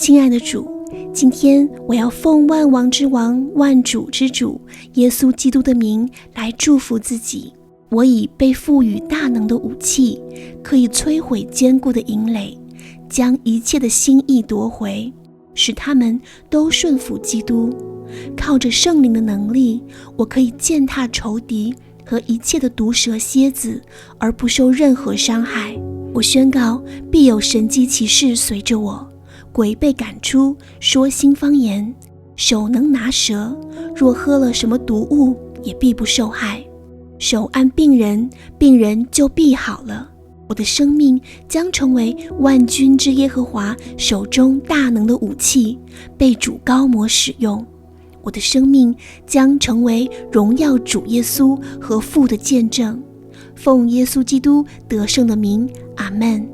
亲爱的主，今天我要奉万王之王、万主之主耶稣基督的名来祝福自己。我已被赋予大能的武器，可以摧毁坚固的营垒，将一切的心意夺回，使他们都顺服基督。靠着圣灵的能力，我可以践踏仇敌和一切的毒蛇蝎子，而不受任何伤害。我宣告，必有神迹奇事随着我，鬼被赶出，说新方言，手能拿蛇，若喝了什么毒物，也必不受害。手按病人，病人就必好了。我的生命将成为万军之耶和华手中大能的武器，被主膏抹使用。我的生命将成为荣耀主耶稣和父的见证。奉耶稣基督得胜的名，阿们。